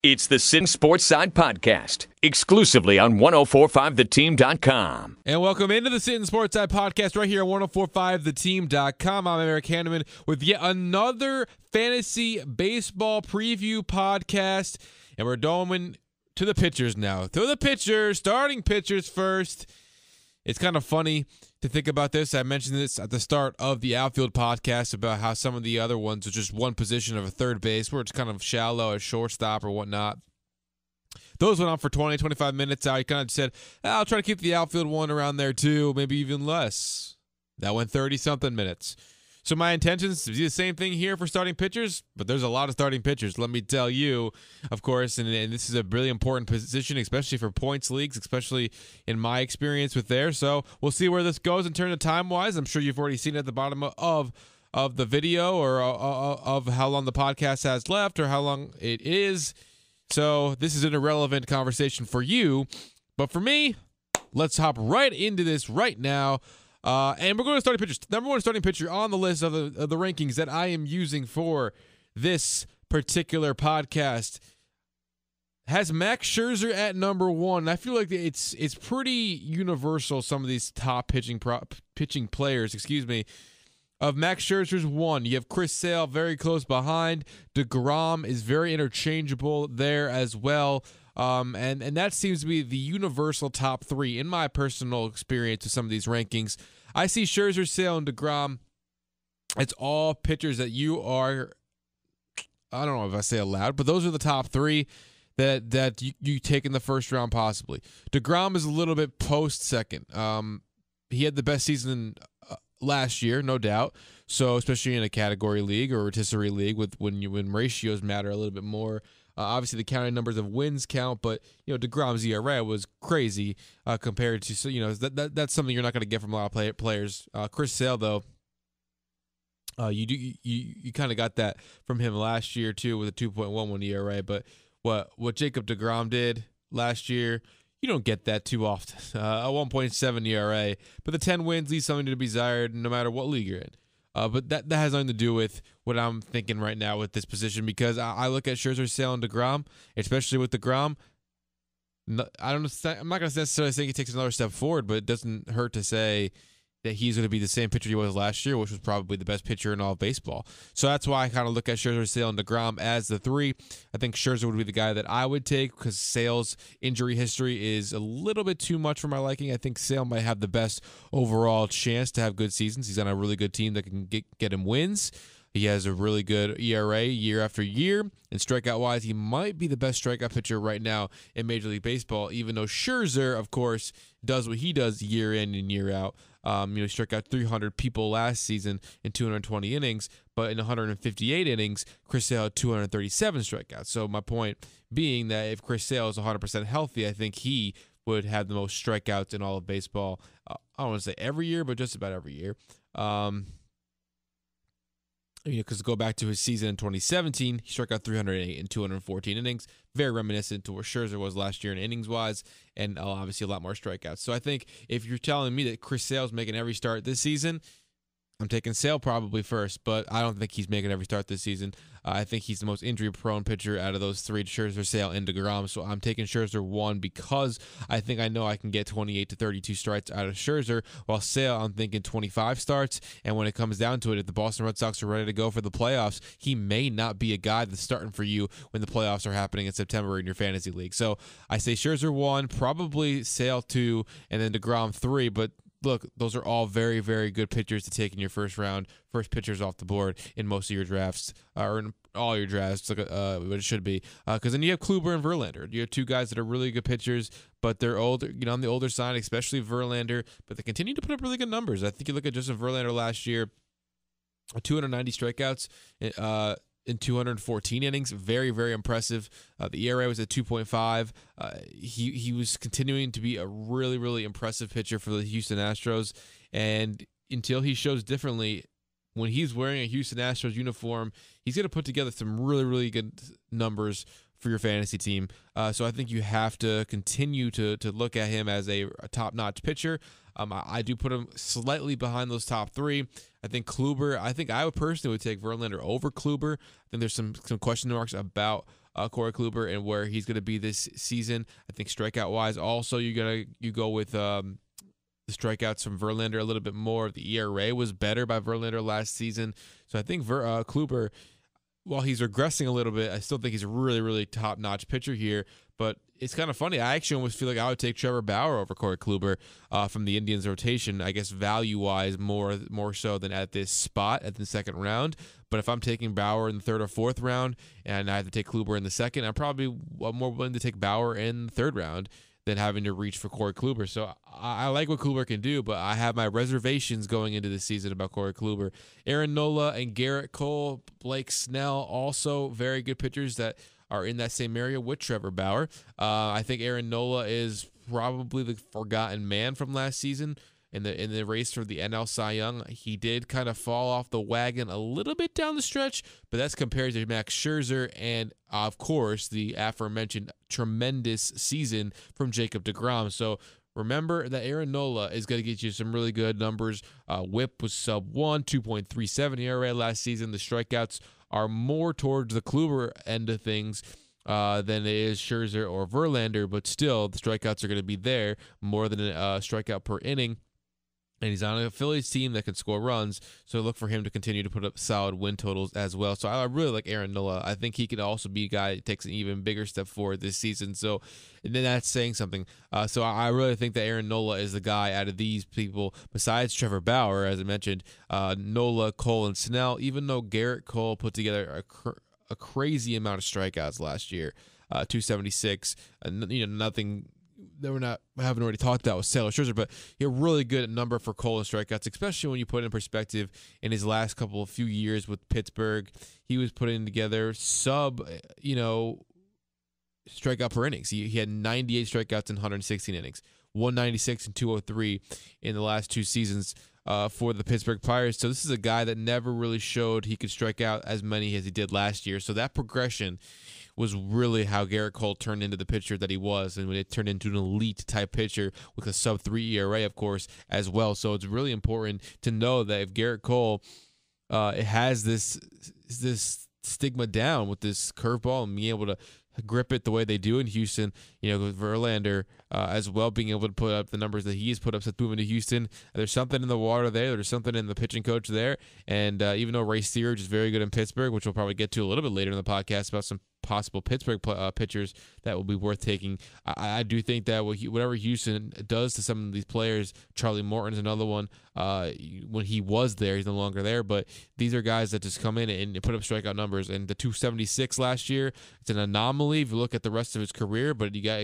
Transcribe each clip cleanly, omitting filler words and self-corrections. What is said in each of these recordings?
It's the Sittin Sportside podcast, exclusively on 1045theteam.com. And welcome into the Sittin Sportside podcast right here on 1045theteam.com. I'm Eric Hanneman with yet another fantasy baseball preview podcast. And we're going to the pitchers now. To the pitchers, starting pitchers first. It's kind of funny to think about this. I mentioned this at the start of the outfield podcast about how some of the other ones are just one position of a third base where it's kind of shallow at shortstop or whatnot. Those went on for 20, 25 minutes. I kind of said, I'll try to keep the outfield one around there too, maybe even less. That went 30-something minutes. So my intention is to do the same thing here for starting pitchers, but there's a lot of starting pitchers, let me tell you, of course, and this is a really important position, especially for points leagues, especially in my experience with there. So we'll see where this goes in terms of time-wise. I'm sure you've already seen it at the bottom of the video or of how long the podcast has left or how long it is. So this is an irrelevant conversation for you, but for me, let's hop right into this right now. And we're going to starting pitchers. Number one starting pitcher on the list of the rankings that I am using for this particular podcast has Max Scherzer at number one. I feel like it's pretty universal. Some of these top pitching players, of Max Scherzer's one. You have Chris Sale very close behind. DeGrom is very interchangeable there as well. And that seems to be the universal top three in my personal experience with some of these rankings. I see Scherzer, Sale, and DeGrom. It's all pitchers that you are, I don't know if I say aloud, but those are the top three that you take in the first round possibly. DeGrom is a little bit post-second. He had the best season last year, no doubt. So especially in a category league or rotisserie league when ratios matter a little bit more. Obviously, the counting numbers of wins count, but DeGrom's ERA was crazy compared to that's something you're not going to get from a lot of players. Chris Sale, though, you kind of got that from him last year too with a 2.11 ERA. But what Jacob DeGrom did last year, you don't get that too often. A 1.7 ERA, but the 10 wins leaves something to be desired no matter what league you're in. But that has nothing to do with what I'm thinking right now with this position because I look at Scherzer, Sale, and DeGrom, especially with DeGrom. I'm not going to necessarily say he takes another step forward, but it doesn't hurt to say that he's going to be the same pitcher he was last year, which was probably the best pitcher in all of baseball. So that's why I kind of look at Scherzer, Sale, and DeGrom as the three. I think Scherzer would be the guy that I would take because Sale's injury history is a little bit too much for my liking. I think Sale might have the best overall chance to have good seasons. He's on a really good team that can get him wins. He has a really good ERA year after year. And strikeout-wise, he might be the best strikeout pitcher right now in Major League Baseball, even though Scherzer, of course, does what he does year in and year out. He struck out 300 people last season in 220 innings, but in 158 innings, Chris Sale had 237 strikeouts. So my point being that if Chris Sale is 100% healthy, I think he would have the most strikeouts in all of baseball. I don't want to say every year, but just about every year. Because go back to his season in 2017, he struck out 308 in 214 innings. Very reminiscent to where Scherzer was last year in innings-wise, and obviously a lot more strikeouts. So I think if you're telling me that Chris Sale's making every start this season, I'm taking Sale probably first, but I don't think he's making every start this season. I think he's the most injury-prone pitcher out of those three, Scherzer, Sale, and DeGrom. So I'm taking Scherzer one because I know I can get 28 to 32 starts out of Scherzer, while Sale, I'm thinking 25 starts. And when it comes down to it, if the Boston Red Sox are ready to go for the playoffs, he may not be a guy that's starting for you when the playoffs are happening in September in your fantasy league. So I say Scherzer one, probably Sale two, and then DeGrom three, but look, those are all very, very good pitchers to take in your first round, first pitchers off the board in most of your drafts, or in all your drafts, what it should be. Because then you have Kluber and Verlander. You have two guys that are really good pitchers, but they're older, on the older side, especially Verlander, but they continue to put up really good numbers. I think you look at Justin Verlander last year, 290 strikeouts, in 214 innings. Very, very impressive. The ERA was at 2.5. He was continuing to be a really, really impressive pitcher for the Houston Astros. And until he shows differently, when he's wearing a Houston Astros uniform, he's going to put together some really, really good numbers for your fantasy team. So I think you have to continue to look at him as a top-notch pitcher. I do put him slightly behind those top three. I think Kluber, I would personally take Verlander over Kluber. I think there's some question marks about Corey Kluber and where he's going to be this season. I think strikeout-wise, also you go with the strikeouts from Verlander a little bit more. The ERA was better by Verlander last season. So I think Kluber, while he's regressing a little bit, I still think he's a really, really top-notch pitcher here. But it's kind of funny. I actually almost feel like I would take Trevor Bauer over Corey Kluber from the Indians rotation, I guess value-wise more so than at this spot at the second round. But if I'm taking Bauer in the third or fourth round and I have to take Kluber in the second, I'm probably more willing to take Bauer in the third round than having to reach for Corey Kluber. So I like what Kluber can do, but I have my reservations going into the season about Corey Kluber. Aaron Nola and Garrett Cole, Blake Snell, also very good pitchers that are in that same area with Trevor Bauer. I think Aaron Nola is probably the forgotten man from last season in the race for the NL Cy Young. He did kind of fall off the wagon a little bit down the stretch, but that's compared to Max Scherzer and, of course, the aforementioned tremendous season from Jacob deGrom. So remember that Aaron Nola is going to get you some really good numbers. WHIP was sub-1, 2.37 ERA last season. The strikeouts are more towards the Kluber end of things than it is Scherzer or Verlander, but still the strikeouts are going to be there more than a strikeout per inning. And he's on a Phillies team that can score runs, so look for him to continue to put up solid win totals as well. So I really like Aaron Nola. I think he could also be a guy that takes an even bigger step forward this season. So, and then that's saying something. So I really think that Aaron Nola is the guy out of these people, besides Trevor Bauer, as I mentioned, Nola, Cole, and Snell, even though Garrett Cole put together a crazy amount of strikeouts last year, 276, nothing that haven't already talked about with Taylor Scherzer, but he had a really good number for Cole and strikeouts, especially when you put it in perspective in his last few years with Pittsburgh. He was putting together strikeout per innings. He had 98 strikeouts in 116 innings, 196 and 203 in the last two seasons for the Pittsburgh Pirates. So this is a guy that never really showed he could strike out as many as he did last year. So that progression was really how Garrett Cole turned into the pitcher that he was, and when it turned into an elite type pitcher with a sub-3 ERA, of course, as well. So it's really important to know that if Garrett Cole it has this stigma down with this curveball and being able to grip it the way they do in Houston, with Verlander as well being able to put up the numbers that he has put up since moving to Houston. There's something in the water there. There's something in the pitching coach there. And even though Ray Steerage is very good in Pittsburgh, which we'll probably get to a little bit later in the podcast about some possible Pittsburgh pitchers that will be worth taking, I do think that whatever Houston does to some of these players, Charlie Morton's another one, when he was there, he's no longer there, but these are guys that just come in and put up strikeout numbers. And the 276 last year, it's an anomaly if you look at the rest of his career, but you got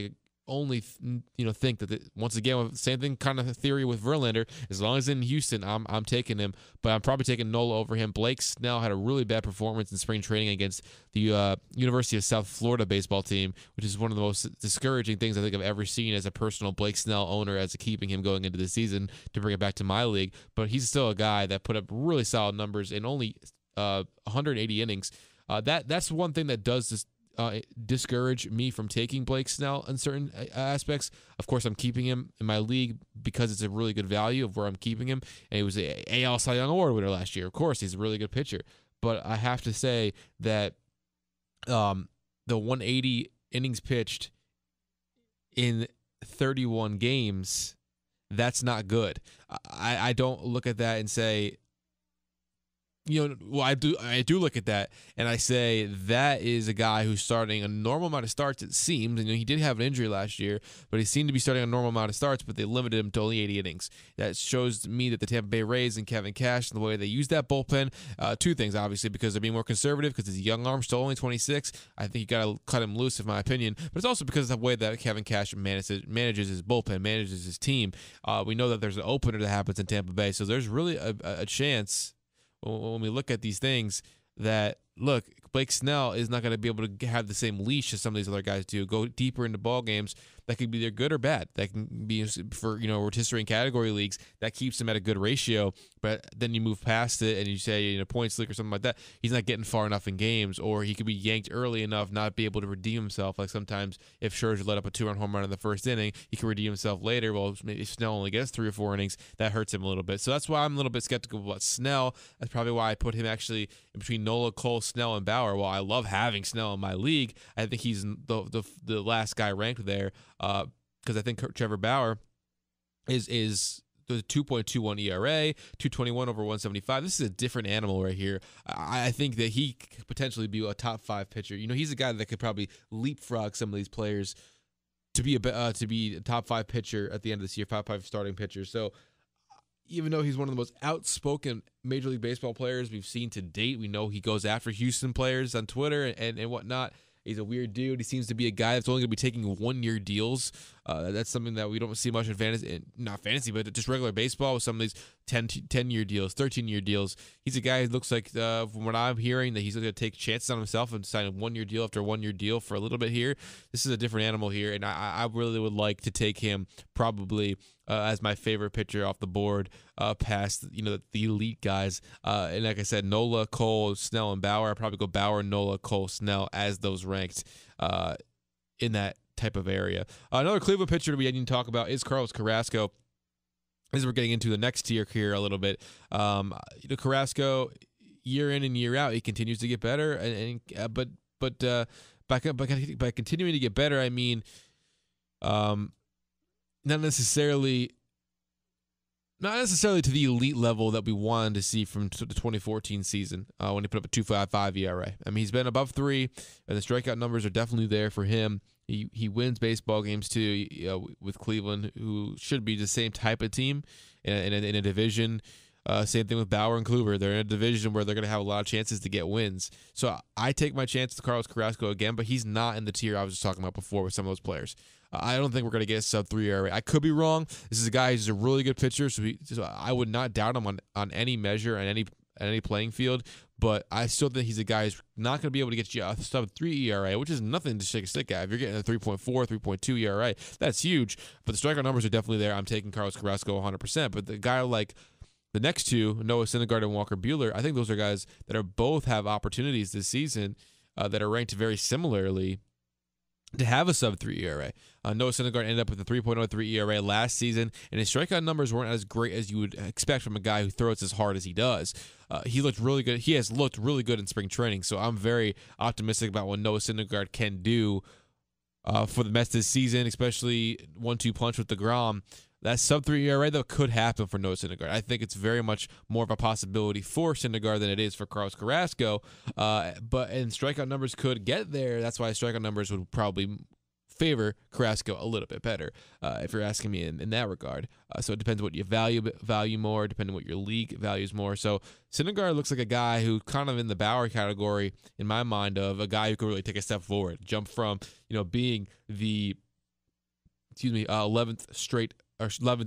only think that once again, same thing kind of theory with Verlander. As long as in Houston, I'm taking him, but I'm probably taking Nola over him. Blake Snell had a really bad performance in spring training against the University of South Florida baseball team, which is one of the most discouraging things I think I've ever seen as a personal Blake Snell owner, as a keeping him going into the season to bring it back to my league. But he's still a guy that put up really solid numbers in only 180 innings. That's one thing that does this. Discourage me from taking Blake Snell in certain aspects. Of course, I'm keeping him in my league because it's a really good value of where I'm keeping him. And he was an AL Cy Young Award winner last year. Of course, he's a really good pitcher. But I have to say that the 180 innings pitched in 31 games, that's not good. I don't look at that and say, I do look at that and I say that is a guy who's starting a normal amount of starts, it seems. And he did have an injury last year, but he seemed to be starting a normal amount of starts, but they limited him to only 80 innings. That shows me that the Tampa Bay Rays and Kevin Cash and the way they use that bullpen, two things, obviously, because they're being more conservative because he's a young arm, still only 26. I think you got to cut him loose, in my opinion, but it's also because of the way that Kevin Cash manages his bullpen, manages his team. We know that there's an opener that happens in Tampa Bay, so there's really a chance when we look at these things that, look, Blake Snell is not going to be able to have the same leash as some of these other guys do, go deeper into ball games. That could be either good or bad. That can be for, rotisserie and category leagues. That keeps him at a good ratio. But then you move past it and you say, points league or something like that, he's not getting far enough in games, or he could be yanked early enough, not be able to redeem himself. Like sometimes if Scherzer let up a 2-run home run in the first inning, he can redeem himself later. Well, if Snell only gets 3 or 4 innings, that hurts him a little bit. So that's why I'm a little bit skeptical about Snell. That's probably why I put him actually in between Nola, Cole, Snell and Bauer. Well, I love having Snell in my league. I think he's the last guy ranked there because I think Trevor Bauer is the 2.21 ERA, 221 over 175. This is a different animal right here. I think that he could potentially be a top 5 pitcher. He's a guy that could probably leapfrog some of these players to be a top 5 pitcher at the end of this year, top 5 starting pitcher. So even though he's one of the most outspoken Major League Baseball players we've seen to date, we know he goes after Houston players on Twitter and whatnot. He's a weird dude. He seems to be a guy that's only going to be taking 1-year deals. That's something that we don't see much in fantasy, not fantasy, but just regular baseball with some of these 10-year deals, 13-year deals. He's a guy who looks like, from what I'm hearing, that he's going to take chances on himself and sign a 1-year deal after a 1-year deal for a little bit here. This is a different animal here, and I really would like to take him probably as my favorite pitcher off the board past the elite guys. And like I said, Nola, Cole, Snell, and Bauer. I'd probably go Bauer, Nola, Cole, Snell as those ranked in that type of area. Another Cleveland pitcher that we didn't talk about is Carlos Carrasco. As we're getting into the next tier here a little bit, Carrasco, year in and year out, he continues to get better, but by continuing to get better, I mean, not necessarily to the elite level that we wanted to see from the 2014 season when he put up a 2.55 ERA. I mean, he's been above 3, and the strikeout numbers are definitely there for him. He wins baseball games too with Cleveland, who should be the same type of team in a division. Same thing with Bauer and Kluber. They're in a division where they're going to have a lot of chances to get wins. So I take my chances with Carlos Carrasco again, but he's not in the tier I was just talking about before with some of those players. I don't think we're going to get a sub-3 ERA. I could be wrong. This is a guy who's a really good pitcher, so I would not doubt him on any measure and any playing field. But I still think he's a guy who's not going to be able to get you a sub-3 ERA, which is nothing to shake a stick at. If you're getting a 3.4, 3.2 ERA, that's huge. But the strikeout numbers are definitely there. I'm taking Carlos Carrasco 100%. But the guy like the next two, Noah Syndergaard and Walker Buehler, I think those are guys that are both have opportunities this season that are ranked very similarly to have a sub-3 ERA. Noah Syndergaard ended up with a 3.03 ERA last season, and his strikeout numbers weren't as great as you would expect from a guy who throws as hard as he does. He looked really good. He has looked really good in spring training, so I'm very optimistic about what Noah Syndergaard can do for the Mets this season, especially 1-2 punch with DeGrom. That sub-3 ERA, though, could happen for Noah Syndergaard. I think it's very much more of a possibility for Syndergaard than it is for Carlos Carrasco. And strikeout numbers could get there. That's why strikeout numbers would probably favor Carrasco a little bit better, if you're asking me in that regard. So it depends what you value more, depending on what your league values more. So Syndergaard looks like a guy who kind of in the Bauer category, in my mind, of a guy who could really take a step forward, jump from being the 11th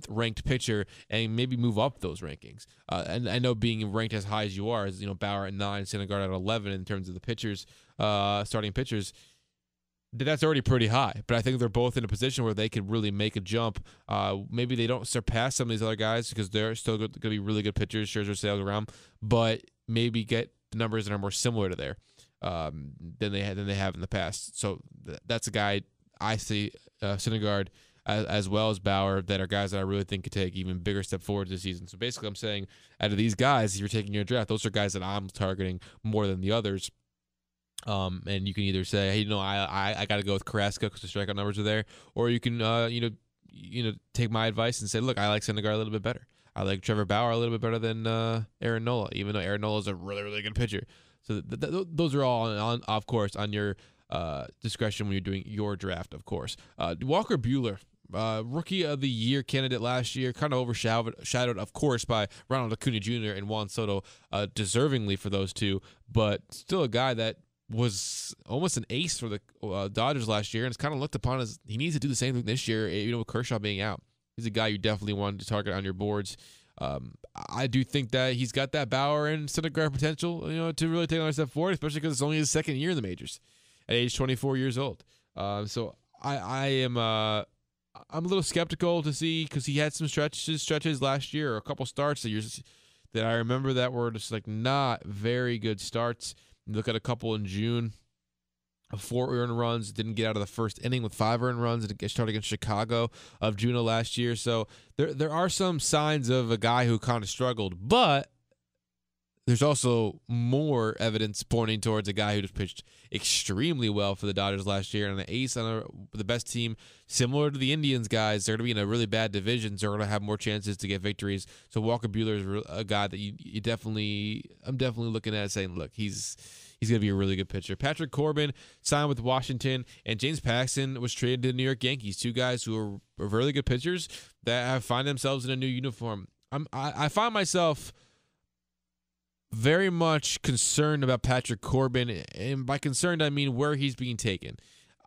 ranked pitcher and maybe move up those rankings. And I know being ranked as high as you are, as Bauer at 9, Syndergaard at 11 in terms of the pitchers, starting pitchers, that's already pretty high. But I think they're both in a position where they could really make a jump. Maybe they don't surpass some of these other guys because they're still going to be really good pitchers, Scherzer, Sale, around, but maybe get the numbers that are more similar to there than they have in the past. So that's a guy I see, Syndergaard, as well as Bauer, that are guys that I really think could take even bigger step forward this season. So basically I'm saying out of these guys, if you're taking your draft, those are guys that I'm targeting more than the others. And you can either say, hey, I got to go with Carrasco because the strikeout numbers are there, or you can, take my advice and say, look, I like Syndergaard a little bit better. I like Trevor Bauer a little bit better than Aaron Nola, even though Aaron Nola is a really, really good pitcher. So those are all, of course, on your discretion when you're doing your draft, of course. Walker Buehler, Rookie of the Year candidate last year, kind of overshadowed, of course, by Ronald Acuna Jr. and Juan Soto, deservingly for those two, but still a guy that was almost an ace for the Dodgers last year, and it's kind of looked upon as he needs to do the same thing this year, with Kershaw being out. He's a guy you definitely wanted to target on your boards. I do think that he's got that Bauer and Syndergaard potential, to really take another step forward, especially because it's only his second year in the majors at age 24 years old. So I'm a little skeptical to see, because he had some stretches last year, or a couple starts that I remember that were just like not very good starts. You look at a couple in June of 4 earned runs, didn't get out of the first inning with 5 earned runs, and started against Chicago of June of last year. So there are some signs of a guy who kind of struggled, but there's also more evidence pointing towards a guy who just pitched extremely well for the Dodgers last year, and an ace on the best team, similar to the Indians guys. They're going to be in a really bad division, so they're going to have more chances to get victories. So Walker Buehler is a guy that I'm definitely looking at saying, look, he's going to be a really good pitcher. Patrick Corbin signed with Washington, and James Paxton was traded to the New York Yankees. Two guys who are really good pitchers that have find themselves in a new uniform. I find myself very much concerned about Patrick Corbin, and by concerned I mean where he's being taken.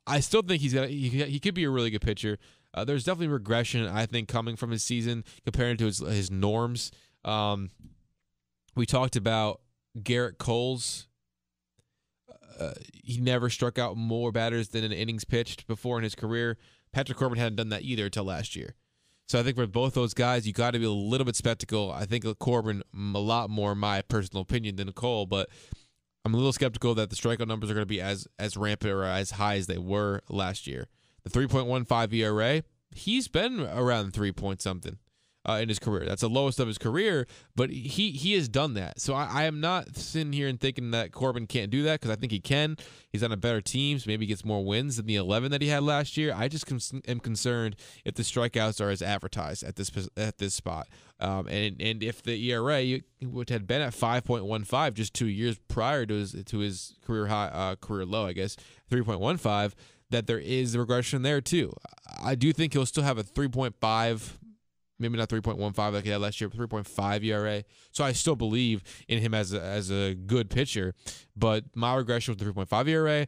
I still think he could be a really good pitcher. There's definitely regression, I think, coming from his season compared to his norms. We talked about Garrett Cole's. He never struck out more batters than in innings pitched before in his career. Patrick Corbin hadn't done that either until last year. So I think for both those guys, you got to be a little bit skeptical. I think Corbin a lot more, in my personal opinion, than Cole, but I'm a little skeptical that the strikeout numbers are going to be as rampant or as high as they were last year. The 3.15 ERA, he's been around 3 point something in his career. That's the lowest of his career, but he has done that. So I am not sitting here and thinking that Corbin can't do that, because I think he can. He's on a better team, so maybe he gets more wins than the 11 that he had last year. I just am concerned if the strikeouts are as advertised at this spot. And if the ERA, which had been at 5.15 just 2 years prior to his career high, career low, I guess, 3.15, that there is regression there too. I do think he'll still have a 3.5. Maybe not 3.15 like he had last year, but 3.5 ERA. So I still believe in him as a good pitcher. But my regression with the 3.5 ERA,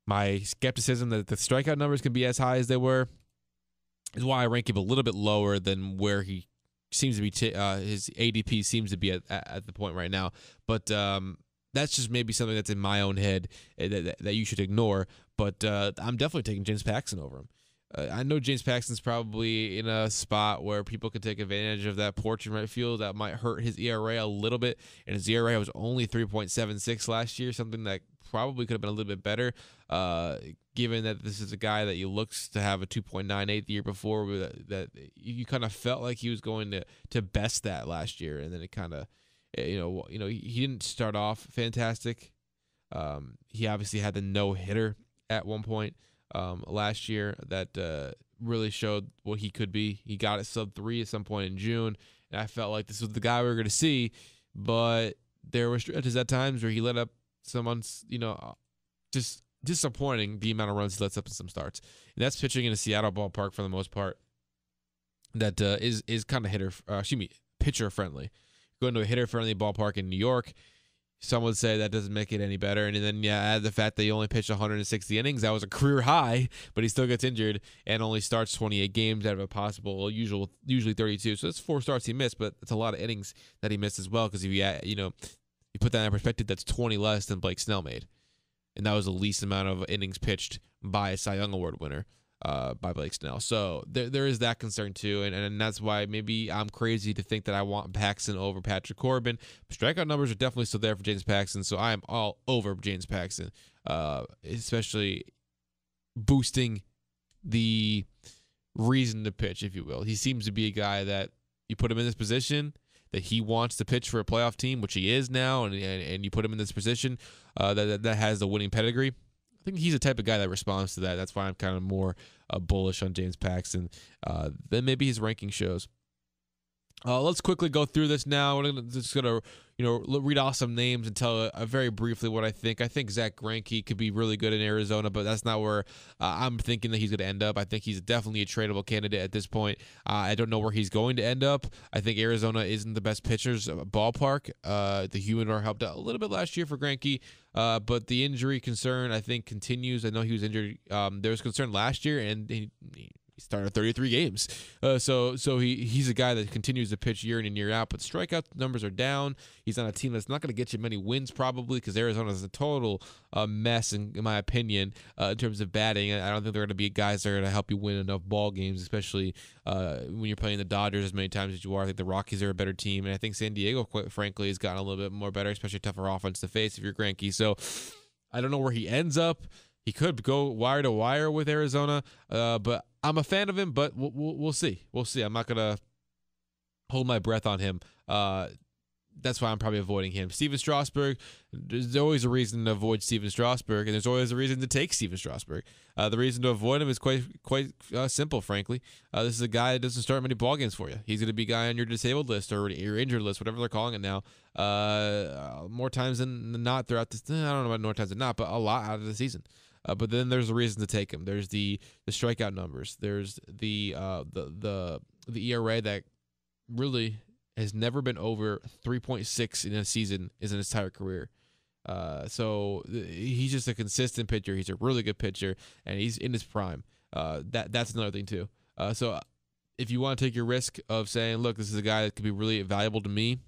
my skepticism that the strikeout numbers can be as high as they were, is why I rank him a little bit lower than where he seems to be. His ADP seems to be at the point right now. But that's just maybe something that's in my own head that you should ignore. But I'm definitely taking James Paxton over him. I know James Paxton's probably in a spot where people could take advantage of that porch in right field. That might hurt his ERA a little bit, and his ERA was only 3.76 last year, something that probably could have been a little bit better, given that this is a guy that he looks to have a 2.98 the year before, that you kind of felt like he was going to best that last year, and then it kind of, he didn't start off fantastic. He obviously had the no-hitter at one point last year that really showed what he could be. He got it sub-3 at some point in June, and I felt like this was the guy we were going to see, but there were stretches at times where he let up just disappointing the amount of runs he lets up in some starts. And that's pitching in a Seattle ballpark for the most part that is kind of pitcher-friendly. Going to a hitter-friendly ballpark in New York, some would say that doesn't make it any better. And then, add the fact that he only pitched 160 innings. That was a career high, but he still gets injured and only starts 28 games out of a possible usually 32. So that's 4 starts he missed, but it's a lot of innings that he missed as well, because if you put that in perspective, that's 20 less than Blake Snell made. And that was the least amount of innings pitched by a Cy Young Award winner. By Blake Snell. So there is that concern too, and that's why maybe I'm crazy to think that I want Paxton over Patrick Corbin. Strikeout numbers are definitely still there for James Paxton, so I am all over James Paxton, especially boosting the reason to pitch, if you will. He seems to be a guy that you put him in this position that he wants to pitch for a playoff team, which he is now, and you put him in this position that has the winning pedigree. I think he's the type of guy that responds to that. That's why I'm kind of more bullish on James Paxton than maybe his ranking shows. Let's quickly go through this now. We're just gonna read off some names and tell very briefly what I think. I think Zach Greinke could be really good in Arizona, but that's not where I'm thinking that he's going to end up. I think he's definitely a tradable candidate at this point. I don't know where he's going to end up. I think Arizona isn't the best pitchers ballpark. The Humidor helped out a little bit last year for Greinke, but the injury concern I think continues. I know he was injured. There was concern last year, and he started 33 games. So he's a guy that continues to pitch year in and year out, but strikeout numbers are down. He's on a team that's not going to get you many wins probably, because Arizona is a total mess in my opinion in terms of batting. I don't think they're going to be guys that are going to help you win enough ball games, especially when you're playing the Dodgers as many times as you are. I think the Rockies are a better team, and I think San Diego, quite frankly, has gotten a little bit more better, especially tougher offense to face if you're Greinke. So I don't know where he ends up. He could go wire to wire with Arizona, but I'm a fan of him. But we'll see. We'll see. I'm not gonna hold my breath on him. that's why I'm probably avoiding him. Steven Strasburg, there's always a reason to avoid Steven Strasburg, and there's always a reason to take Steven Strasburg. The reason to avoid him is quite simple, frankly. This is a guy that doesn't start many ball games for you. He's going to be a guy on your disabled list or your injured list, whatever they're calling it now, more times than not throughout this. I don't know about more times than not, but a lot out of the season. But then there's a reason to take him. There's the strikeout numbers. There's the ERA that really has never been over 3.6 in a season in his entire career. So he's just a consistent pitcher. He's a really good pitcher, and he's in his prime. That's another thing too. So if you want to take your risk of saying, look, this is a guy that could be really valuable to me,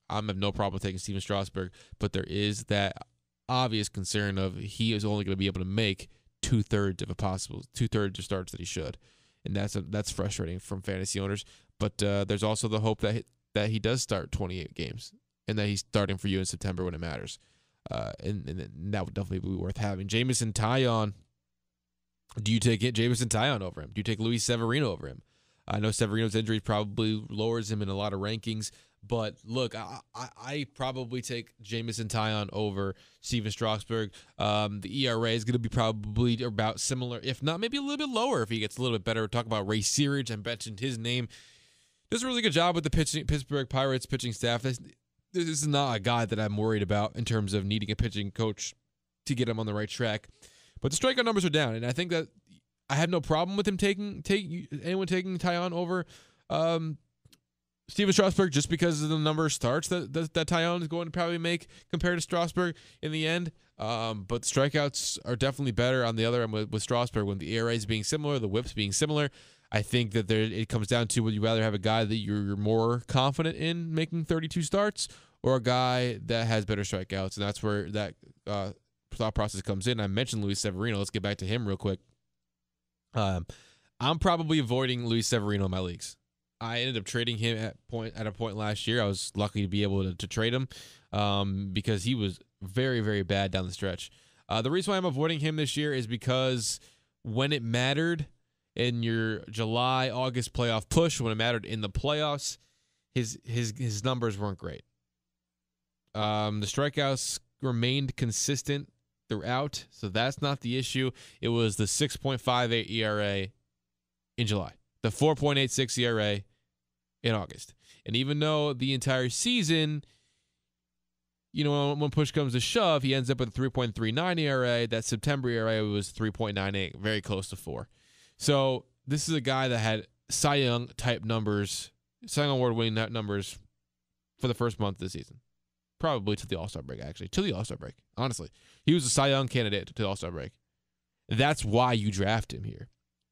I have no problem taking Steven Strasburg. But there is that obvious concern of he is only going to be able to make 2/3 of starts that he should, and that's frustrating from fantasy owners. But there's also the hope that he does start 28 games and that he's starting for you in September when it matters, and that would definitely be worth having. Jameson Taillon, do you take Jameson Taillon over him? Do you take Luis Severino over him? I know Severino's injury probably lowers him in a lot of rankings, but look, I probably take Jameson Taillon over Steven Strasburg. The ERA is going to be probably about similar, if not maybe a little bit lower if he gets a little bit better. Talk about Ray Searage. I mentioned his name. Does a really good job with the Pittsburgh Pirates pitching staff. This is not a guy that I'm worried about in terms of needing a pitching coach to get him on the right track. But the strikeout numbers are down, and I think that I have no problem with him taking Taillon over Steven Strasburg just because of the number of starts that Taillon is going to probably make compared to Strasburg in the end. But the strikeouts are definitely better on the other end with Strasburg when the ERA is being similar, the whips being similar. I think that it comes down to would you rather have a guy that you're more confident in making 32 starts or a guy that has better strikeouts, and that's where that thought process comes in. I mentioned Luis Severino. Let's get back to him real quick. I'm probably avoiding Luis Severino in my leagues. I ended up trading him at a point last year. I was lucky to be able to trade him because he was very, very bad down the stretch. The reason why I'm avoiding him this year is because when it mattered in your July, August playoff push, when it mattered in the playoffs, his numbers weren't great. The strikeouts remained consistent throughout, so that's not the issue. It was the 6.58 ERA in July, the 4.86 ERA in August. And even though the entire season, when push comes to shove, he ends up with a 3.39 ERA. That September ERA was 3.98, very close to 4. So this is a guy that had Cy Young type numbers, Cy Young Award winning numbers for the first month of the season. Probably to the All-Star break, actually. To the All-Star break, honestly. He was a Cy Young candidate to the All-Star break. That's why you draft him here.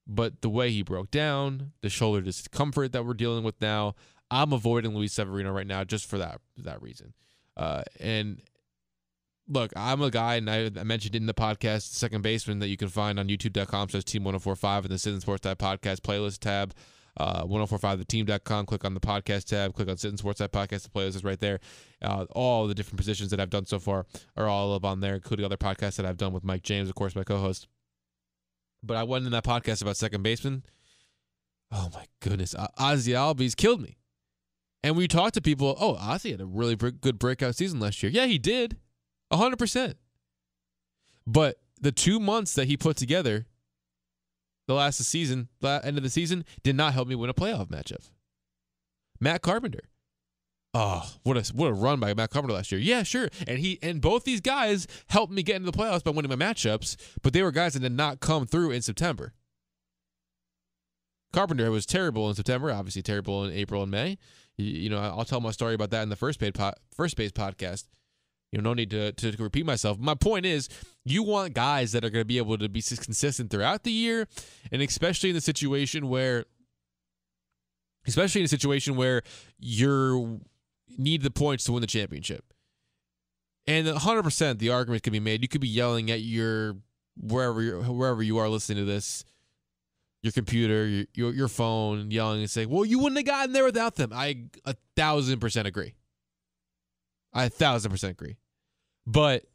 But the way he broke down, the shoulder discomfort that we're dealing with now, I'm avoiding Luis Severino right now just for that reason. And look, I'm a guy, and I mentioned in the podcast, second baseman that you can find on youtube.com/team1045 in the Sittin Sportside podcast playlist tab. 1045theteam.com, click on the podcast tab, click on Sittin Sportside podcast, the playlist is right there. All the different positions that I've done so far are all up on there, including other podcasts that I've done with Mike James, of course, my co-host. But I went in that podcast about second baseman. Oh my goodness, Ozzy Albies killed me. And we talked to people, Ozzy had a really good breakout season last year. Yeah, he did, 100%. But the 2 months that he put together, the end of the season, did not help me win a playoff matchup. Matt Carpenter. Oh, what a run by Matt Carpenter last year. Yeah, sure. And both these guys helped me get into the playoffs by winning my matchups, but they were guys that did not come through in September. Carpenter was terrible in September, obviously terrible in April and May. I'll tell my story about that in the First Base podcast. No need to repeat myself. My point is, you want guys that are going to be able to be consistent throughout the year, and especially in a situation where you need the points to win the championship. And 100%, the argument can be made. You could be yelling at wherever you are listening to this, your computer, your phone, yelling and saying, "Well, you wouldn't have gotten there without them." I 1,000% agree. I 1,000% agree. But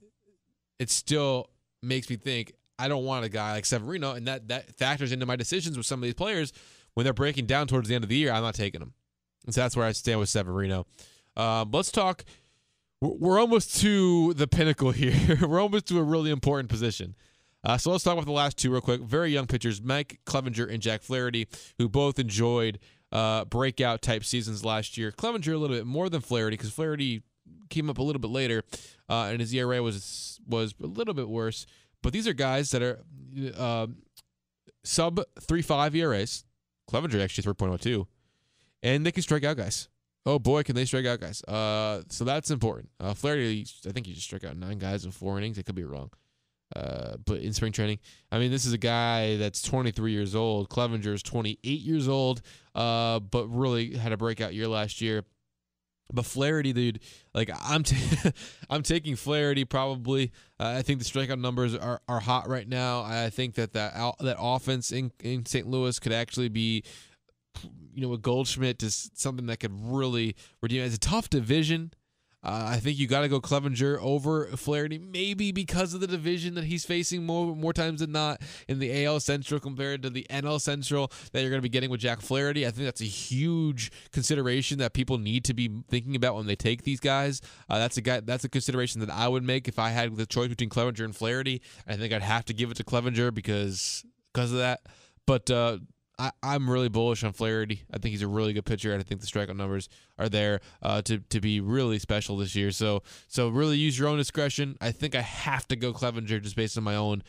it still makes me think I don't want a guy like Severino, and that factors into my decisions with some of these players when they're breaking down towards the end of the year. I'm not taking them. And so that's where I stand with Severino. Let's talk. We're almost to the pinnacle here. We're almost to a really important position. So let's talk about the last two real quick. Very young pitchers, Mike Clevinger and Jack Flaherty, who both enjoyed breakout type seasons last year. Clevinger a little bit more than Flaherty because Flaherty came up a little bit later, and his ERA was a little bit worse. But these are guys that are sub 3.5 ERAs. Clevinger actually 3.02, and they can strike out guys. Oh boy, can they strike out guys? So that's important. Flaherty, I think he just struck out 9 guys in 4 innings. I could be wrong. But in spring training, I mean, this is a guy that's 23 years old. Clevinger is 28 years old, but really had a breakout year last year. But Flaherty, dude, like I'm taking Flaherty probably. I think the strikeout numbers are hot right now. I think that offense in St. Louis could actually be, a Goldschmidt to something that could really redeem. It's a tough division. I think you got to go Clevinger over Flaherty, maybe because of the division that he's facing more times than not in the AL Central compared to the NL Central that you're going to be getting with Jack Flaherty. I think that's a huge consideration that people need to be thinking about when they take these guys. That's a consideration that I would make if I had the choice between Clevinger and Flaherty. I think I'd have to give it to Clevinger because of that. But I'm really bullish on Flaherty. I think he's a really good pitcher, and I think the strikeout numbers are there to be really special this year. So really use your own discretion. I think I have to go Clevinger just based on my own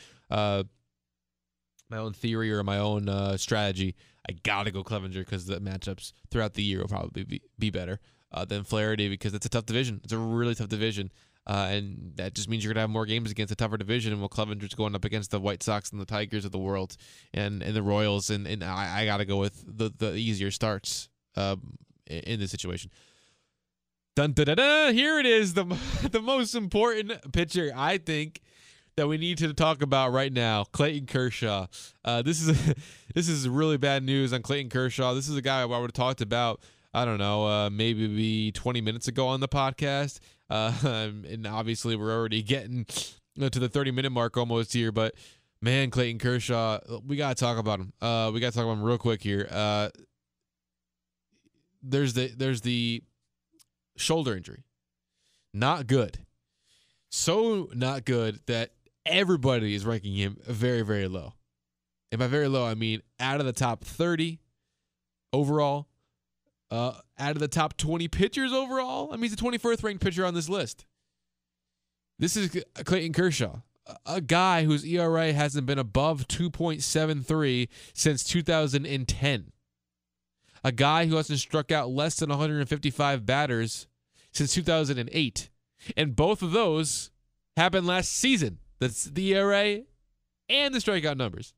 theory or my own strategy. I gotta go Clevinger because the matchups throughout the year will probably be better than Flaherty because it's a tough division. It's a really tough division. And that just means you're going to have more games against a tougher division. And Clevinger's going up against the White Sox and the Tigers of the world and the Royals. And I got to go with the easier starts in this situation. Dun, da, da, da. Here it is, the most important pitcher, I think, that we need to talk about right now, Clayton Kershaw. This is really bad news on Clayton Kershaw. This is a guy I would have talked about, I don't know, maybe 20 minutes ago on the podcast. And obviously we're already getting to the 30-minute mark almost here, but man, Clayton Kershaw, we got to talk about him. We got to talk about him real quick here. There's the shoulder injury. Not good. So not good that everybody is ranking him very, very low. And by very low, I mean out of the top 30 overall. Out of the top 20 pitchers overall, I mean, he's the 21st ranked pitcher on this list. This is Clayton Kershaw, a guy whose ERA hasn't been above 2.73 since 2010. A guy who hasn't struck out less than 155 batters since 2008. And both of those happened last season. That's the ERA and the strikeout numbers.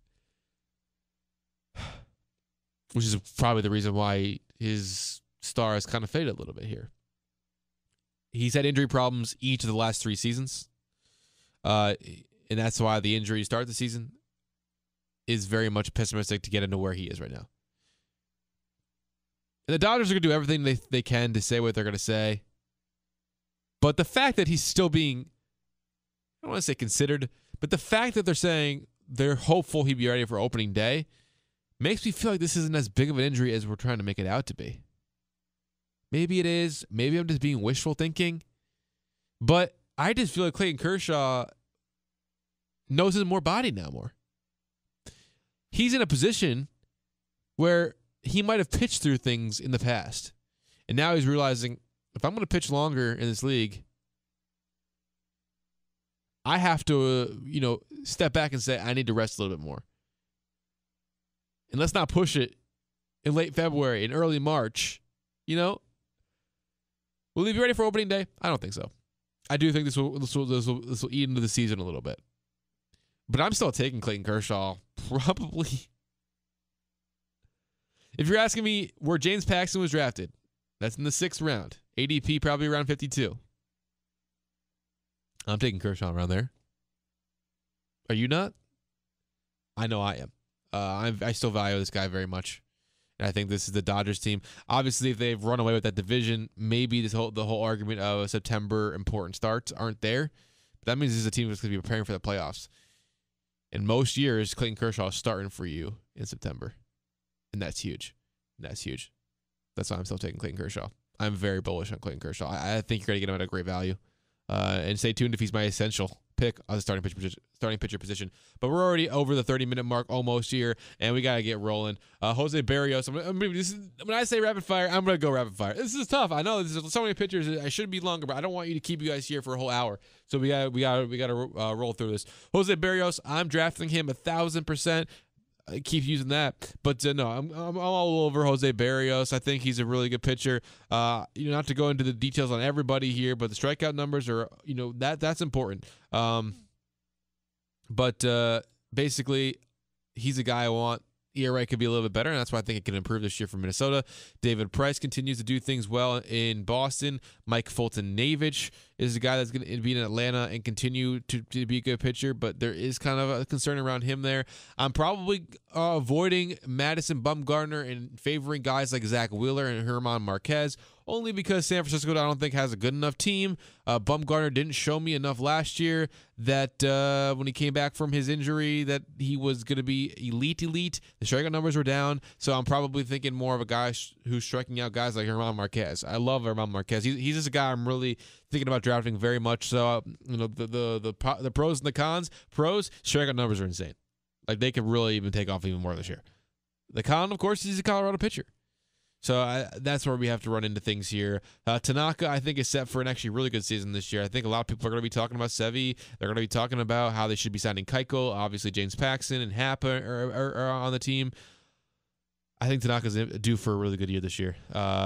Which is probably the reason why his star has kind of faded a little bit here. He's had injury problems each of the last 3 seasons. And that's why the injury to start the season is very much pessimistic to get into where he is right now. And the Dodgers are going to do everything they can to say what they're going to say. But the fact that he's still being, I don't want to say considered, but the fact that they're saying they're hopeful he'd be ready for opening day makes me feel like this isn't as big of an injury as we're trying to make it out to be. Maybe it is. Maybe I'm just being wishful thinking. But I just feel like Clayton Kershaw knows his body now more. He's in a position where he might have pitched through things in the past. And now he's realizing, if I'm going to pitch longer in this league, I have to, step back and say, I need to rest a little bit more. And let's not push it in late February and early March. Will he be ready for opening day? I don't think so. I do think this will eat into the season a little bit. But I'm still taking Clayton Kershaw probably. If you're asking me where James Paxton was drafted, that's in the 6th round. ADP probably around 52. I'm taking Kershaw around there. Are you not? I know I am. I still value this guy very much. And I think this is the Dodgers team. Obviously, if they've run away with that division, maybe the whole argument of September important starts aren't there. But that means this is a team that's going to be preparing for the playoffs. In most years, Clayton Kershaw is starting for you in September. And that's huge. That's why I'm still taking Clayton Kershaw. I'm very bullish on Clayton Kershaw. I think you're going to get him at a great value. And stay tuned if he's my essential pick on the starting pitcher position. But we're already over the 30-minute mark almost here, and we got to get rolling. Jose Barrios, when I say rapid fire, I'm going to go rapid fire. This is tough. I know there's so many pitchers. I should be longer, but I don't want you to keep you guys here for a whole hour. So we got to roll through this. Jose Barrios, I'm drafting him 1,000%. I keep using that, but no, I'm all over Jose Barrios. I think he's a really good pitcher. Not to go into the details on everybody here, but the strikeout numbers are, that's important. But basically, he's a guy I want. ERA could be a little bit better, and that's why I think it can improve this year for Minnesota. David Price continues to do things well in Boston. Mike Fulton-Navich is a guy that's going to be in Atlanta and continue to be a good pitcher, but there is kind of a concern around him there. I'm probably avoiding Madison Bumgarner and favoring guys like Zach Wheeler and German Marquez, only because San Francisco, I don't think, has a good enough team. Bumgarner didn't show me enough last year that when he came back from his injury that he was going to be elite. The strikeout numbers were down, so I'm probably thinking more of a guy who's striking out guys like German Marquez. I love German Marquez. He's just a guy I'm really thinking about drafting very much. So the pros and the cons. Pros, strikeout numbers are insane. Like, they could really even take off even more this year. The con, of course, is he's a Colorado pitcher. So that's where we have to run into things here. Tanaka, I think, is set for an actually really good season this year. I think a lot of people are going to be talking about Sevy. They're going to be talking about how they should be signing Keuchel. Obviously, James Paxton and Happ are on the team. I think Tanaka's due for a really good year this year.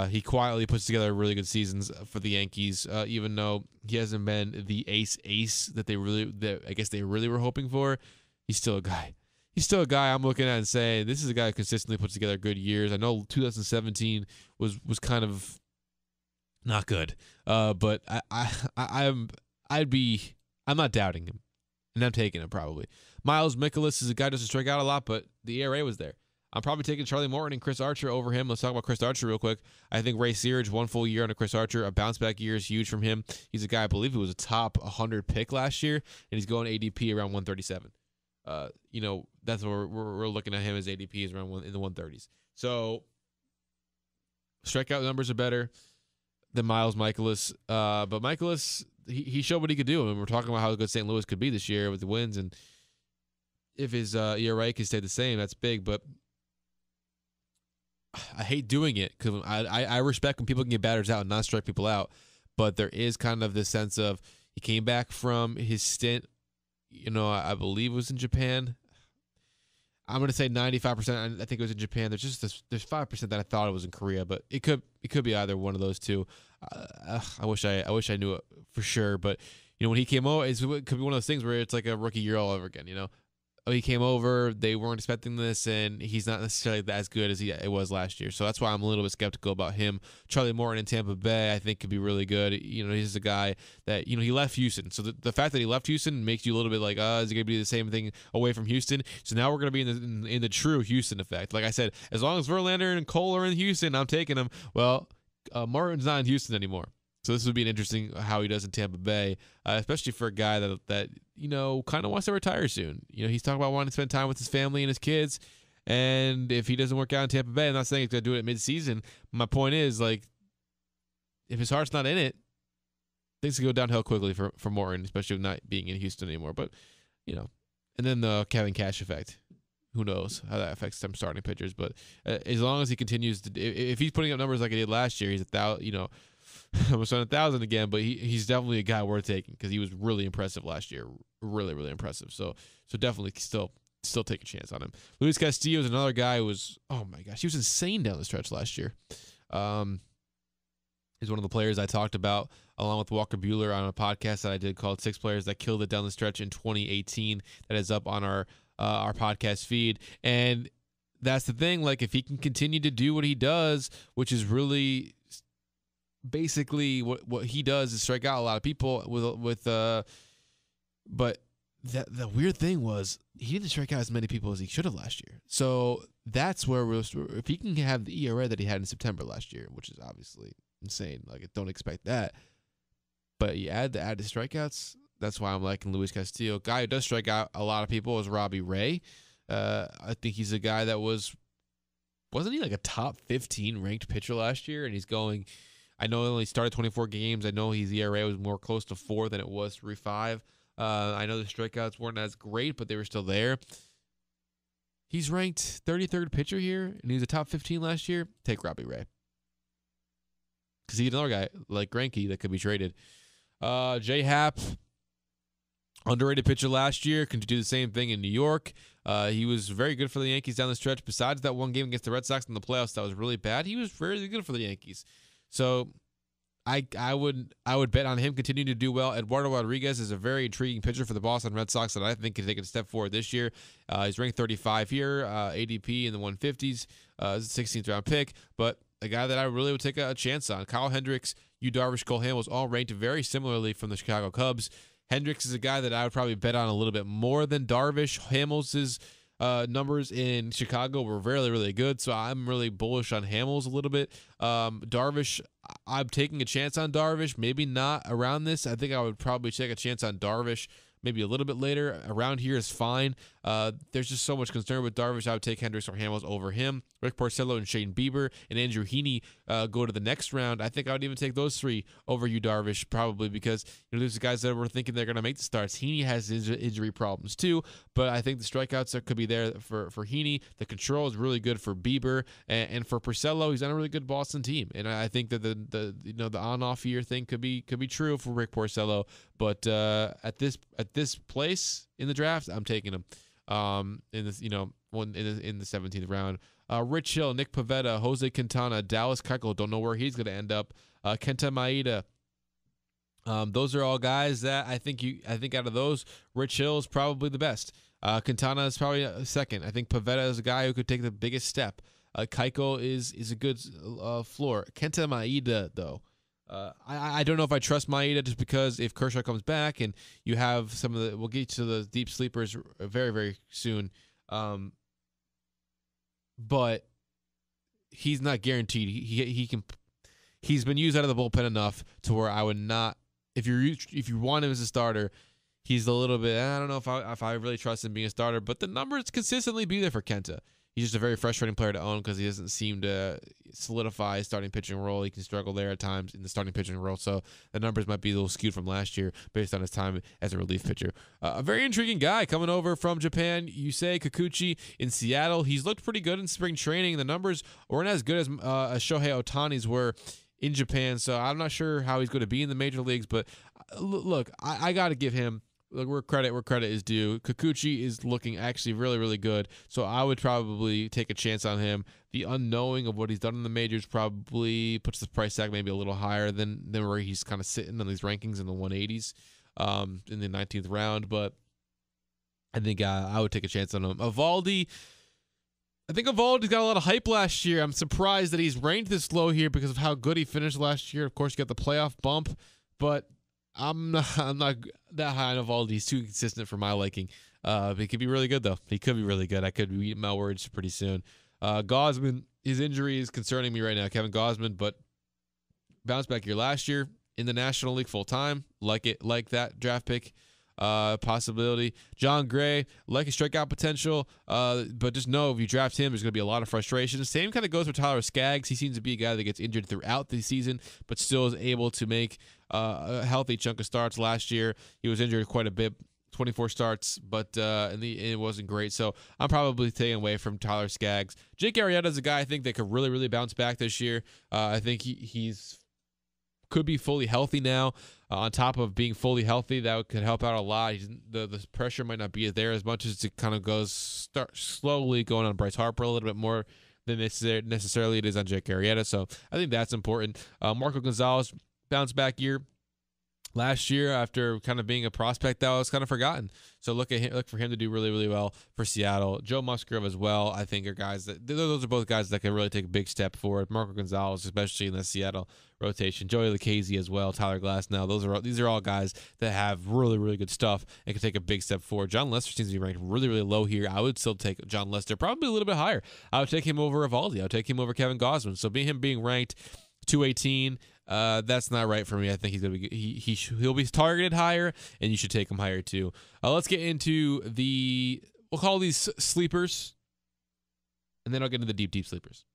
He quietly puts together really good seasons for the Yankees, even though he hasn't been the ace that I guess they really were hoping for. He's still a guy. He's still a guy I'm looking at and saying, this is a guy who consistently puts together good years. I know 2017 was kind of not good, but I'm not doubting him, and I'm taking him probably. Miles Mikolas is a guy who doesn't strike out a lot, but the ERA was there. I'm probably taking Charlie Morton and Chris Archer over him. Let's talk about Chris Archer real quick. I think Ray Searage, 1 full year under Chris Archer. A bounce-back year is huge from him. He's a guy, I believe he was a top 100 pick last year, and he's going ADP around 137. That's where we're looking at him as ADP is around in the 130s. So strikeout numbers are better than Miles Mikolas. But Mikolas, he showed what he could do. I mean, we're talking about how good St. Louis could be this year with the wins. And if his ERA can stay the same, that's big. But I hate doing it because I respect when people can get batters out and not strike people out. But there is kind of this sense of he came back from his stint, I believe it was in Japan. I'm going to say 95%. I think it was in Japan. There's 5% that I thought it was in Korea, but it could be either one of those two. I wish I knew it for sure, but when he came over, it could be one of those things where it's like a rookie year all over again. He came over, they weren't expecting this, and he's not necessarily as good as it was last year. So that's why I'm a little bit skeptical about him. Charlie Morton in Tampa Bay, I think, could be really good. He's a guy that, he left Houston. So the fact that he left Houston makes you a little bit like, is it going to be the same thing away from Houston? So now we're going to be in the true Houston effect. Like I said, as long as Verlander and Cole are in Houston, I'm taking them. Well, Martin's not in Houston anymore. So this would be an interesting how he does in Tampa Bay, especially for a guy that kind of wants to retire soon. He's talking about wanting to spend time with his family and his kids. And if he doesn't work out in Tampa Bay, I'm not saying he's going to do it mid-season. My point is, if his heart's not in it, things can go downhill quickly for Morton, especially with not being in Houston anymore. But, and then the Kevin Cash effect. Who knows how that affects some starting pitchers. But as long as he continues to, if he's putting up numbers like he did last year, he's 1,000, almost on 1,000 again, but he's definitely a guy worth taking because he was really impressive last year. Really, really impressive. So definitely still take a chance on him. Luis Castillo is another guy who was, oh my gosh, he was insane down the stretch last year. He's one of the players I talked about along with Walker Buehler on a podcast that I did called 6 Players That Killed It Down the Stretch in 2018 that is up on our podcast feed. And that's the thing, if he can continue to do what he does, which is really basically what he does is strike out a lot of people but the weird thing was he didn't strike out as many people as he should have last year. So that's where if he can have the ERA that he had in September last year, which is obviously insane, don't expect that. But you add the strikeouts, that's why I'm liking Luis Castillo. Guy who does strike out a lot of people is Robbie Ray. I think he's a guy that wasn't he a top 15 ranked pitcher last year, and he's going I know he only started 24 games. I know his ERA was more close to 4 than it was 3.5. I know the strikeouts weren't as great, but they were still there. He's ranked 33rd pitcher here, and he was a top 15 last year. Take Robbie Ray. Because he's another guy like Greinke that could be traded. J Happ, underrated pitcher last year, can do the same thing in New York. He was very good for the Yankees down the stretch. Besides that one game against the Red Sox in the playoffs that was really bad, he was very good for the Yankees. So I would bet on him continuing to do well. Eduardo Rodriguez is a very intriguing pitcher for the Boston Red Sox that I think can take a step forward this year. He's ranked 35 here, ADP in the 150s, 16th round pick, but a guy that I really would take a chance on. Kyle Hendricks, Yu Darvish, Cole Hamels, all ranked very similarly from the Chicago Cubs. Hendricks is a guy that I would probably bet on a little bit more than Darvish. Hamels' numbers in Chicago were really, really good, so I'm really bullish on Hamels a little bit. Darvish, I'm taking a chance on Darvish. Maybe not around this. I think I would probably take a chance on Darvish maybe a little bit later. Around here is fine. There's just so much concern with Darvish. I would take Hendricks or Hamels over him. Rick Porcello and Shane Bieber and Andrew Heaney go to the next round. I think I would even take those three over you, Darvish, probably because there's guys that were thinking they're going to make the starts. Heaney has injury problems too, but I think the strikeouts that could be there for Heaney. The control is really good for Bieber, and for Porcello, he's on a really good Boston team. And I think that the on-off year thing could be true for Rick Porcello. But at this place in the draft, I'm taking him. In this, in the 17th round. Rich Hill, Nick Pivetta, Jose Quintana, Dallas Keuchel. Don't know where he's going to end up. Kenta Maeda. Those are all guys that I think out of those, Rich Hill is probably the best. Quintana is probably second. I think Pivetta is a guy who could take the biggest step. Keuchel is a good floor. Kenta Maeda, though. I don't know if I trust Maeda just because if Kershaw comes back and you have some of the, we'll get to the deep sleepers very, very soon. But he's not guaranteed. He's been used out of the bullpen enough to where I would not, if you want him as a starter, he's a little bit, I don't know if I really trust him being a starter, but the numbers consistently be there for Kenta. He's just a very frustrating player to own because he doesn't seem to solidify his starting pitching role. He can struggle there at times in the starting pitching role, so the numbers might be a little skewed from last year based on his time as a relief pitcher. A very intriguing guy coming over from Japan, Yusei Kikuchi in Seattle. He's looked pretty good in spring training. The numbers weren't as good as Shohei Ohtani's were in Japan, so I'm not sure how he's going to be in the major leagues, but look, I got to give him, look, where credit is due. Kikuchi is looking actually really, really good, so I would probably take a chance on him. The unknowing of what he's done in the majors probably puts the price tag maybe a little higher than where he's kind of sitting on these rankings in the 180s in the 19th round, but I think I would take a chance on him. Evaldi, I think Evaldi's got a lot of hype last year. I'm surprised that he's ranked this low here because of how good he finished last year. Of course, you got the playoff bump, but I'm not that high on Evaldi. He's too consistent for my liking. He could be really good, though. He could be really good. I could be eating my words pretty soon. Gausman, his injury is concerning me right now, Kevin Gausman, but bounced back year last year in the National League full time. Like that draft pick possibility. John Gray, like his strikeout potential, but just know if you draft him, there's going to be a lot of frustration. The same kind of goes for Tyler Skaggs. He seems to be a guy that gets injured throughout the season, but still is able to make a healthy chunk of starts. Last year, he was injured quite a bit, 24 starts, but it wasn't great. So I'm probably taking away from Tyler Skaggs. Jake Arrieta is a guy I think that could really, really bounce back this year. I think he's could be fully healthy now. On top of being fully healthy, that could help out a lot. The pressure might not be there as much as it kind of start slowly going on Bryce Harper a little bit more than necessarily it is on Jake Arrieta. So I think that's important. Marco Gonzalez, bounce back year. Last year, after kind of being a prospect that was kind of forgotten. So look for him to do really, really well for Seattle. Joe Musgrove as well, I think, are guys that those are both guys that can really take a big step forward. Marco Gonzalez, especially in the Seattle rotation. Joey Lucchesi as well. Tyler Glasnow. These are all guys that have really, really good stuff and can take a big step forward. John Lester seems to be ranked really, really low here. I would still take John Lester, probably a little bit higher. I would take him over Evaldi. I would take him over Kevin Gausman. So him being ranked 218. That's not right for me. I think he's gonna be he'll be targeted higher, and you should take him higher too. Let's get into we'll call these sleepers, and then I'll get into the deep sleepers.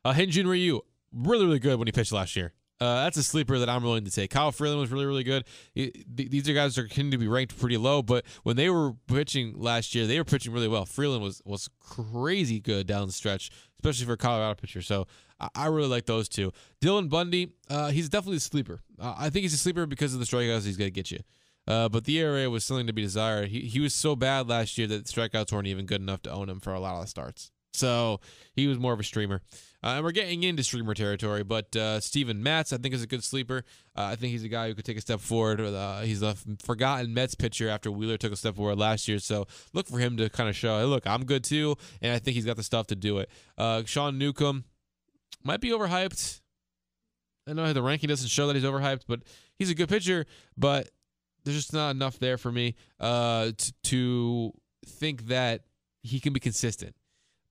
Hyun-Jin Ryu, really, really good when he pitched last year. That's a sleeper that I'm willing to take. Kyle Freeland was really, really good. These are guys that are continuing to be ranked pretty low, but when they were pitching last year, they were pitching really well. Freeland was crazy good down the stretch, especially for a Colorado pitcher. So I really like those two. Dylan Bundy, he's definitely a sleeper. I think he's a sleeper because of the strikeouts he's going to get you. But the ERA was something to be desired. He was so bad last year that the strikeouts weren't even good enough to own him for a lot of the starts. So he was more of a streamer. And we're getting into streamer territory, but Steven Matz, I think, is a good sleeper. I think he's a guy who could take a step forward. He's a forgotten Mets pitcher after Wheeler took a step forward last year, so look for him to kind of show, hey, look, I'm good too, and I think he's got the stuff to do it. Sean Newcomb might be overhyped. I know the ranking doesn't show that he's overhyped, but he's a good pitcher, but there's just not enough there for me to think that he can be consistent.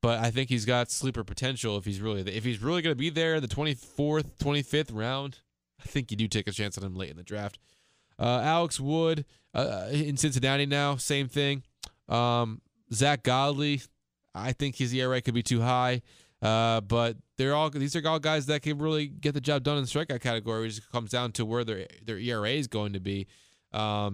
But I think he's got sleeper potential if he's really going to be there the 24th, 25th round. I think you do take a chance on him late in the draft. Alex Wood in Cincinnati now, same thing. Zach Godley, I think his ERA could be too high. But these are all guys that can really get the job done in the strikeout category. It just comes down to where their ERA is going to be. Guy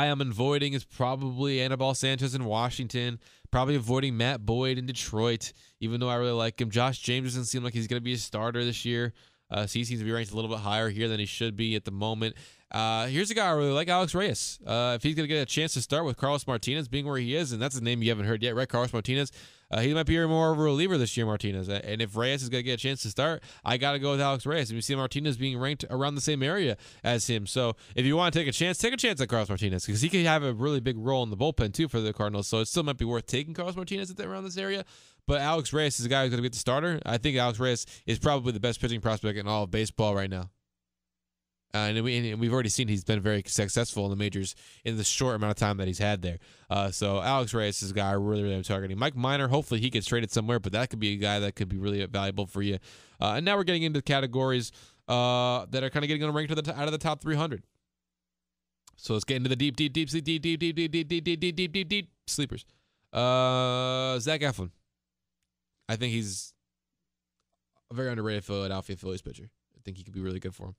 I'm avoiding is probably Anibal Sanchez in Washington. Probably avoiding Matt Boyd in Detroit, even though I really like him. Josh James doesn't seem like he's going to be a starter this year. So he seems to be ranked a little bit higher here than he should be at the moment. Here's a guy I really like, Alex Reyes. If he's going to get a chance to start with Carlos Martinez being where he is, and that's a name you haven't heard yet, right? Carlos Martinez. He might be more of a reliever this year, Martinez. And if Reyes is going to get a chance to start, I got to go with Alex Reyes. And we see Martinez being ranked around the same area as him. So if you want to take a chance at Carlos Martinez, because he could have a really big role in the bullpen, too, for the Cardinals. So it still might be worth taking Carlos Martinez around this area. But Alex Reyes is a guy who's going to be the starter. I think Alex Reyes is probably the best pitching prospect in all of baseball right now. And we've already seen he's been very successful in the majors in the short amount of time that he's had there. So Alex Reyes is a guy I really am targeting. Mike Minor, hopefully he gets traded somewhere, but that could be a guy that could be really valuable for you. And now we're getting into categories that are kind of getting ranked out of the top 300. So let's get into the deep sleepers. Zach Eflin. I think he's a very underrated Philadelphia Phillies pitcher. I think he could be really good for him.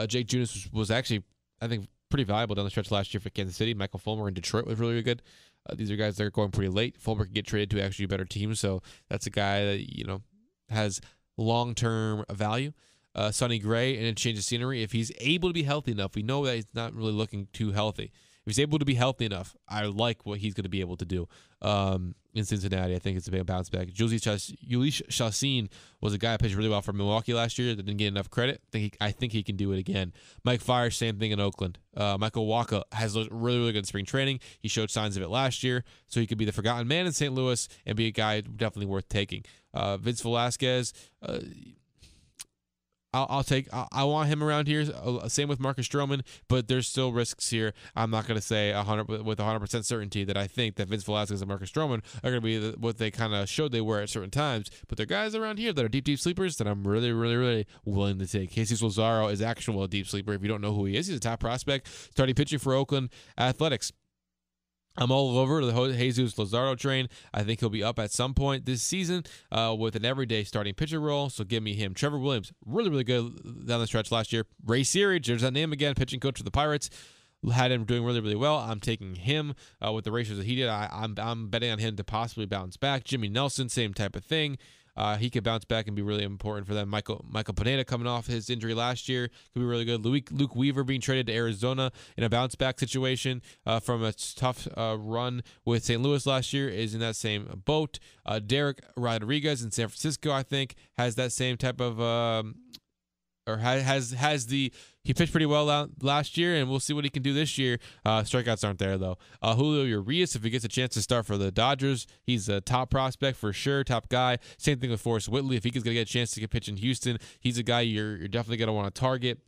Jake Junis was actually, I think, pretty valuable down the stretch last year for Kansas City. Michael Fulmer in Detroit was really, really good. These are guys that are going pretty late. Fulmer can get traded to actually a better team, so that's a guy that, has long-term value. Sonny Gray, and a change of scenery. If he's able to be healthy enough, we know that he's not really looking too healthy. If he's able to be healthy enough, I like what he's going to be able to do in Cincinnati. I think it's a big bounce back. Ulyss Chassin was a guy that pitched really well for Milwaukee last year that didn't get enough credit. I think he can do it again. Mike Fiers, same thing in Oakland. Michael Wacha has looked really, really good in spring training. He showed signs of it last year, so he could be the forgotten man in St. Louis and be a guy definitely worth taking. Vince Velasquez, I want him around here. Same with Marcus Stroman, but there's still risks here. I'm not going to say 100% certainty that I think that Vince Velasquez and Marcus Stroman are going to be what they kind of showed they were at certain times. But there are guys around here that are deep sleepers that I'm really, really, really willing to take. Jesus Lazaro is actually a deep sleeper. If you don't know who he is, he's a top prospect, starting pitching for Oakland Athletics. I'm all over the Jesus Lazaro train. I think he'll be up at some point this season with an everyday starting pitcher role, so give me him. Trevor Williams, really, really good down the stretch last year. Ray Searage, there's that name again, pitching coach for the Pirates. Had him doing really, really well. I'm taking him with the ratios that he did. I'm betting on him to possibly bounce back. Jimmy Nelson, same type of thing. He could bounce back and be really important for them. Michael Pineda coming off his injury last year could be really good. Luke Weaver being traded to Arizona in a bounce back situation from a tough run with St. Louis last year is in that same boat. Derek Rodriguez in San Francisco, I think, has that same type of he pitched pretty well last year, and we'll see what he can do this year. Strikeouts aren't there, though. Julio Urias, if he gets a chance to start for the Dodgers, he's a top prospect for sure, top guy. Same thing with Forrest Whitley. If he's going to get a chance to get pitch in Houston, he's a guy you're definitely going to want to target.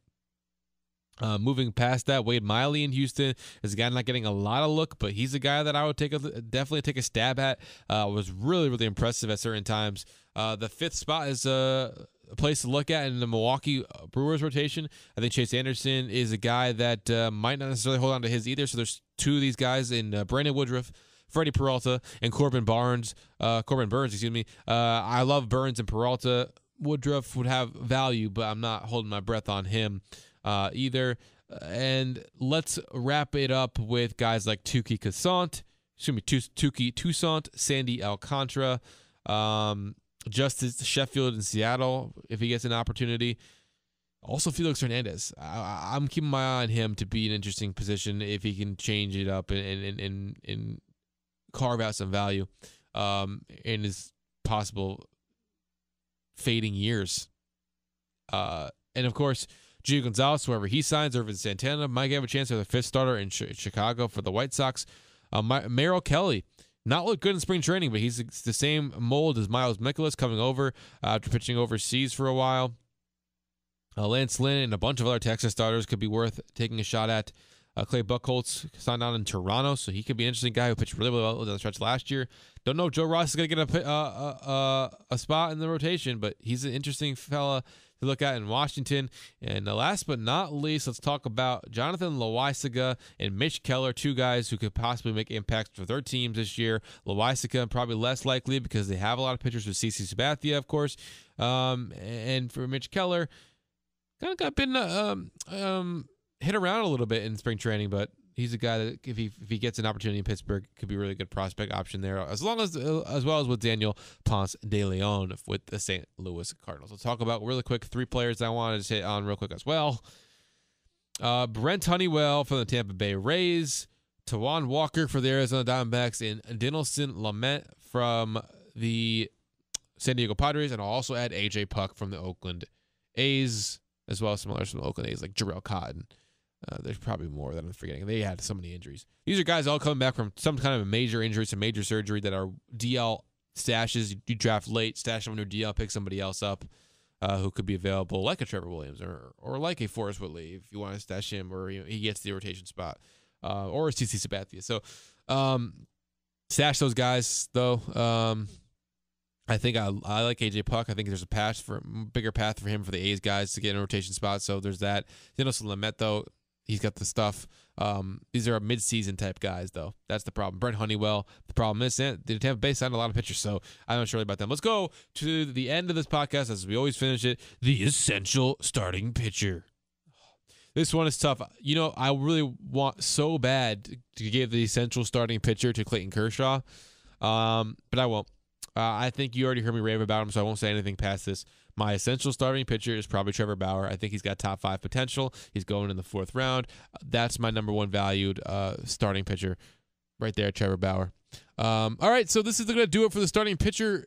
Moving past that, Wade Miley in Houston is a guy not getting a lot of look, but he's a guy that I would definitely take a stab at. Was really, really impressive at certain times. The fifth spot is a place to look at in the Milwaukee Brewers rotation. I think Chase Anderson is a guy that might not necessarily hold on to his either. So there's two of these guys in Brandon Woodruff, Freddie Peralta, and Corbin Burns. I love Burns and Peralta Woodruff would have value, but I'm not holding my breath on him either. And let's wrap it up with guys like Tuki Toussaint, Sandy Alcantara, Justice Sheffield in Seattle, if he gets an opportunity. Also, Felix Hernandez. I'm keeping my eye on him to be an interesting position if he can change it up and carve out some value in his possible fading years. And, of course, Gio Gonzalez, whoever he signs, Irvin Santana, might have a chance of the fifth starter in Chicago for the White Sox. Merrill Kelly, not looked good in spring training, but he's the same mold as Miles Mikolas coming over after pitching overseas for a while. Lance Lynn and a bunch of other Texas starters could be worth taking a shot at. Clay Buchholz signed on in Toronto, so he could be an interesting guy who pitched really well down the stretch last year. Don't know if Joe Ross is going to get a spot in the rotation, but he's an interesting fella to look at in Washington. And last but not least, let's talk about Jonathan Loaisiga and Mitch Keller, two guys who could possibly make impacts for their teams this year. Loaisiga probably less likely because they have a lot of pitchers with CC Sabathia, of course. And for Mitch Keller, kind of been hit around a little bit in spring training, but he's a guy that if he gets an opportunity in Pittsburgh, could be a really good prospect option there, as well as with Daniel Ponce de Leon with the St. Louis Cardinals. We'll talk about really quick 3 players that I wanted to hit on real quick as well. Brent Honeywell from the Tampa Bay Rays, Tawan Walker for the Arizona Diamondbacks, and Dinelson Lamet from the San Diego Padres, and I'll also add AJ Puck from the Oakland A's, as well as some others from the Oakland A's like Jarrell Cotton. There's probably more that I'm forgetting. They had so many injuries. These are guys all coming back from some kind of a major injury, some major surgery that are DL stashes. You draft late, stash them under DL, pick somebody else up who could be available, like a Trevor Williams or like a Forrest Whitley if you want to stash him, or he gets the rotation spot, or CC Sabathia. So stash those guys though. I think I like AJ Puck. I think there's a bigger path for him for the A's guys to get in a rotation spot. So there's that. Dinelson Lamet, though, he's got the stuff. These are mid-season type guys, though. That's the problem. Brent Honeywell, the problem is the Tampa Bay signed a lot of pitchers, so I'm not sure about them. Let's go to the end of this podcast, as we always finish it, the essential starting pitcher. This one is tough. You know, I really want so bad to give the essential starting pitcher to Clayton Kershaw, but I won't. I think you already heard me rave about him, so I won't say anything past this. My essential starting pitcher is probably Trevor Bauer. I think he's got top 5 potential. He's going in the 4th round. That's my number 1 valued starting pitcher right there, Trevor Bauer. All right, so this is going to do it for the starting pitcher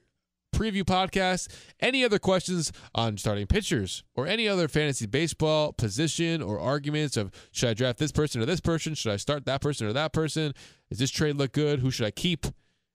preview podcast. Any other questions on starting pitchers or any other fantasy baseball position or arguments of should I draft this person or this person? Should I start that person or that person? Does this trade look good? Who should I keep?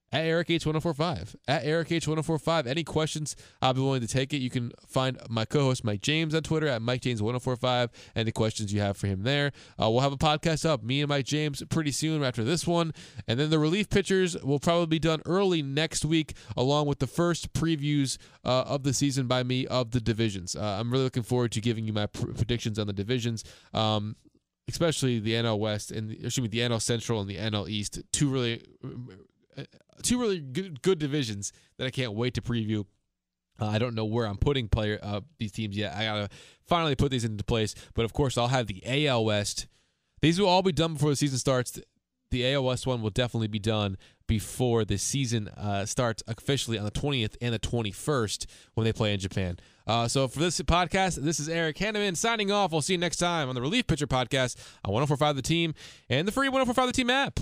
At EricH1045. At EricH1045. Any questions, I'll be willing to take it. You can find my co-host Mike James on Twitter at MikeJames1045. Any questions you have for him there. We'll have a podcast up, me and Mike James, pretty soon after this one. And then the relief pitchers will probably be done early next week, along with the first previews of the season by me of the divisions. I'm really looking forward to giving you my predictions on the divisions. Especially the NL West and the NL Central and the NL East. Two really good divisions that I can't wait to preview. I don't know where I'm putting these teams yet. I gotta finally put these into place. But of course, I'll have the AL West. These will all be done before the season starts. The AL West one will definitely be done before the season starts officially on the 20th and the 21st when they play in Japan. So for this podcast, this is Eric Hanneman signing off. We'll see you next time on the Relief Pitcher Podcast on 104.5 The Team and the free 104.5 The Team app.